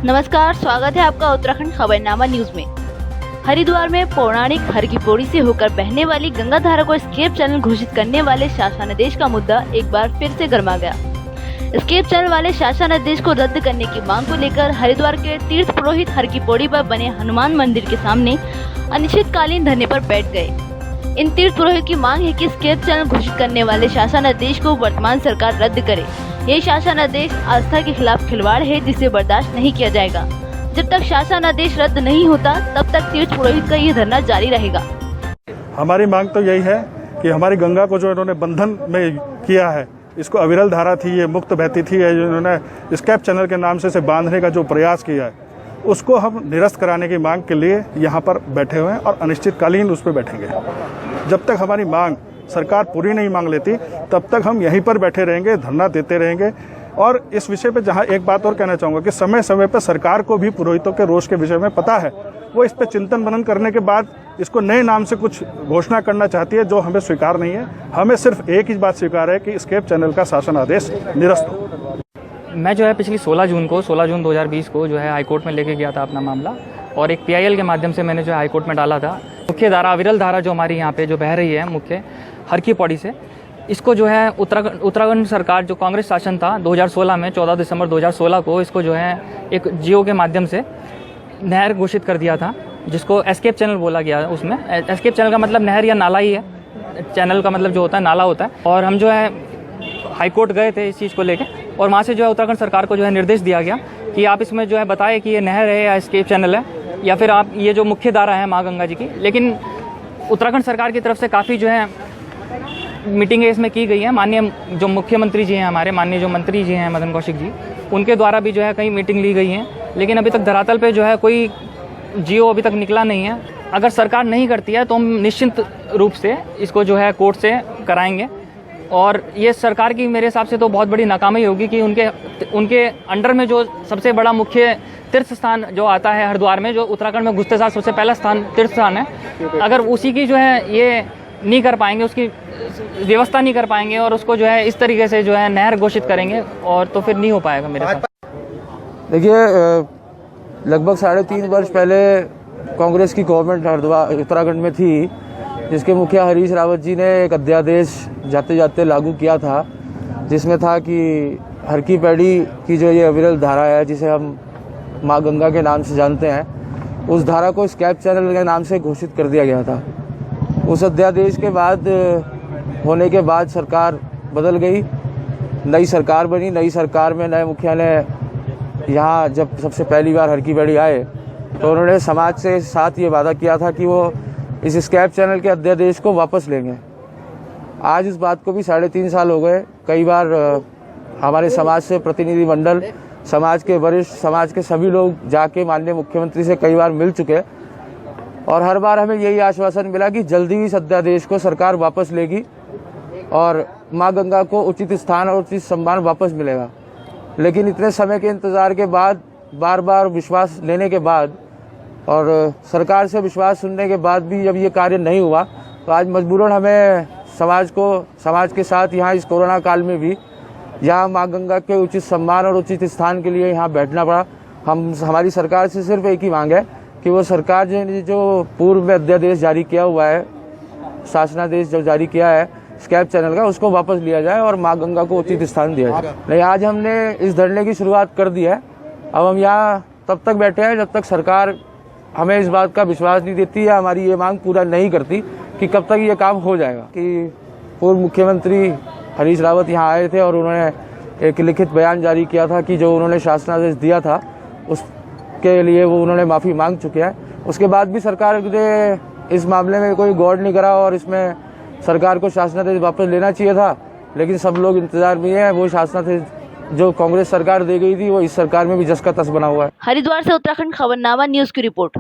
नमस्कार, स्वागत है आपका उत्तराखंड खबरनामा न्यूज में। हरिद्वार में पौराणिक हर की पौड़ी से होकर बहने वाली गंगा धारा को स्केप चैनल घोषित करने वाले शासनादेश का मुद्दा एक बार फिर से गर्मा गया। स्केप चैनल वाले शासनादेश को रद्द करने की मांग को लेकर हरिद्वार के तीर्थ पुरोहित हर की पौड़ी पर बने हनुमान मंदिर के सामने अनिश्चितकालीन धरने पर बैठ गए। इन तीर्थ पुरोहित की मांग है कि स्केप चैनल घोषित करने वाले शासनादेश को वर्तमान सरकार रद्द करे। ये शासनादेश आस्था के खिलाफ खिलवाड़ है, जिसे बर्दाश्त नहीं किया जाएगा। जब तक शासनादेश रद्द नहीं होता तब तक तीर्थ पुरोहित का ये धरना जारी रहेगा। हमारी मांग तो यही है कि हमारी गंगा को जो इन्होंने बंधन में किया है, इसको अविरल धारा थी, ये मुक्त बहती थी, इन्होंने स्केप चैनल के नाम से इसे बांधने का जो प्रयास किया है, उसको हम निरस्त कराने की मांग के लिए यहाँ पर बैठे हुए हैं और अनिश्चितकालीन उस पर बैठेंगे। जब तक हमारी मांग सरकार पूरी नहीं मांग लेती तब तक हम यहीं पर बैठे रहेंगे, धरना देते रहेंगे। और इस विषय पे जहाँ एक बात और कहना चाहूँगा कि समय समय पर सरकार को भी पुरोहितों के रोष के विषय में पता है। वो इस पर चिंतन मनन करने के बाद इसको नए नाम से कुछ घोषणा करना चाहती है, जो हमें स्वीकार नहीं है। हमें सिर्फ एक ही बात स्वीकार है कि स्केप चैनल का शासन आदेश निरस्त हो। मैं जो है पिछली 16 जून 2020 को जो है हाईकोर्ट में लेके गया था अपना मामला, और एक PIL के माध्यम से मैंने जो है हाईकोर्ट में डाला था। मुख्य धारा अविरल धारा जो हमारी यहाँ पे जो बह रही है मुख्य हर की पौड़ी से, इसको जो है उत्तराखंड सरकार जो कांग्रेस शासन था 2016 में 14 दिसंबर 2016 को इसको जो है एक जियो के माध्यम से नहर घोषित कर दिया था, जिसको एस्केप चैनल बोला गया। उसमें एस्केप चैनल का मतलब नहर या नाला ही है, चैनल का मतलब जो होता है नाला होता है। और हम जो है हाईकोर्ट गए थे इस चीज़ को लेकर, और वहाँ से जो है उत्तराखंड सरकार को जो है निर्देश दिया गया कि आप इसमें जो है बताएं कि ये नहर है या एस्केप चैनल है, या फिर आप ये जो मुख्य धारा है माँ गंगा जी की। लेकिन उत्तराखंड सरकार की तरफ से काफ़ी जो है मीटिंगें इसमें की गई हैं। माननीय जो मुख्यमंत्री जी हैं, हमारे माननीय जो मंत्री जी हैं मदन कौशिक जी, उनके द्वारा भी जो है कई मीटिंग ली गई हैं। लेकिन अभी तक धरातल पे जो है कोई जियो अभी तक निकला नहीं है। अगर सरकार नहीं करती है तो हम निश्चित रूप से इसको जो है कोर्ट से कराएंगे, और ये सरकार की मेरे हिसाब से तो बहुत बड़ी नाकामी होगी कि उनके अंडर में जो सबसे बड़ा मुख्य तीर्थ स्थान जो आता है हरिद्वार में, जो उत्तराखंड में घुसते साथ सबसे पहला स्थान तीर्थ स्थान है, अगर उसी की जो है ये नहीं कर पाएंगे, उसकी व्यवस्था नहीं कर पाएंगे और उसको जो है इस तरीके से जो है नहर घोषित करेंगे, और तो फिर नहीं हो पाएगा मेरे साथ। देखिए, लगभग 3.5 वर्ष पहले कांग्रेस की गवर्नमेंट हरिद्वार उत्तराखंड में थी, जिसके मुखिया हरीश रावत जी ने एक अध्यादेश जाते जाते लागू किया था, जिसमें था कि हर की पैड़ी की जो ये अविरल धारा है, जिसे हम माँ गंगा के नाम से जानते हैं, उस धारा को स्केप चैनल के नाम से घोषित कर दिया गया था। उस अध्यादेश के बाद होने के बाद सरकार बदल गई, नई सरकार बनी। नई सरकार में नए मुखिया ने यहाँ जब सबसे पहली बार हर की पैड़ी आए तो उन्होंने समाज से साथ ये वादा किया था कि वो इस स्केप चैनल के अध्यादेश को वापस लेंगे। आज इस बात को भी 3.5 साल हो गए। कई बार हमारे समाज से प्रतिनिधि मंडल, समाज के वरिष्ठ, समाज के सभी लोग जाके माननीय मुख्यमंत्री से कई बार मिल चुके, और हर बार हमें यही आश्वासन मिला कि जल्दी ही इस अध्यादेश को सरकार वापस लेगी और माँ गंगा को उचित स्थान और उचित सम्मान वापस मिलेगा। लेकिन इतने समय के इंतज़ार के बाद, बार बार विश्वास लेने के बाद और सरकार से विश्वास सुनने के बाद भी जब ये कार्य नहीं हुआ, तो आज मजबूरन हमें समाज के साथ यहाँ इस कोरोना काल में भी यहाँ माँ गंगा के उचित सम्मान और उचित स्थान के लिए यहाँ बैठना पड़ा। हमारी सरकार से सिर्फ एक ही मांग है कि वो सरकार जो पूर्व में अध्यादेश जारी किया हुआ है, शासनादेश जो जारी किया है स्केप चैनल का, उसको वापस लिया जाए और माँ गंगा को उचित स्थान दिया जाए। नहीं, आज हमने इस धरने की शुरुआत कर दी है। अब हम यहाँ तब तक बैठे हैं जब तक सरकार हमें इस बात का विश्वास नहीं देती या हमारी ये मांग पूरा नहीं करती कि कब तक ये काम हो जाएगा। कि पूर्व मुख्यमंत्री हरीश रावत यहाँ आए थे और उन्होंने एक लिखित बयान जारी किया था कि जो उन्होंने शासनादेश दिया था उसके लिए वो उन्होंने माफ़ी मांग चुके हैं। उसके बाद भी सरकार ने इस मामले में कोई गौर नहीं करा और इसमें सरकार को शासनादेश वापस लेना चाहिए था। लेकिन सब लोग इंतजार में हैं। वो शासनादेश जो कांग्रेस सरकार दे गई थी, वो इस सरकार में भी जस का तस बना हुआ है। हरिद्वार से उत्तराखंड खबरनामा न्यूज की रिपोर्ट।